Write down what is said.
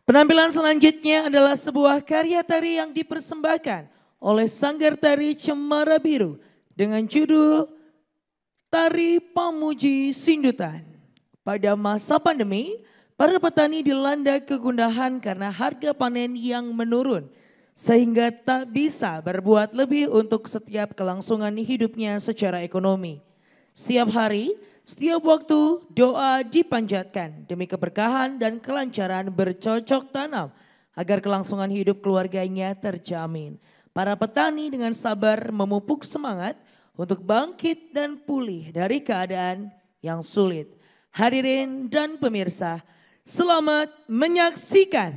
Penampilan selanjutnya adalah sebuah karya tari yang dipersembahkan oleh Sanggar Tari Cemara Biru dengan judul Tari Pamuji Sindutan. Pada masa pandemi, para petani dilanda kegundahan karena harga panen yang menurun, sehingga tak bisa berbuat lebih untuk setiap kelangsungan hidupnya secara ekonomi. Setiap hari, setiap waktu doa dipanjatkan demi keberkahan dan kelancaran bercocok tanam agar kelangsungan hidup keluarganya terjamin. Para petani dengan sabar memupuk semangat untuk bangkit dan pulih dari keadaan yang sulit. Hadirin dan pemirsa, selamat menyaksikan.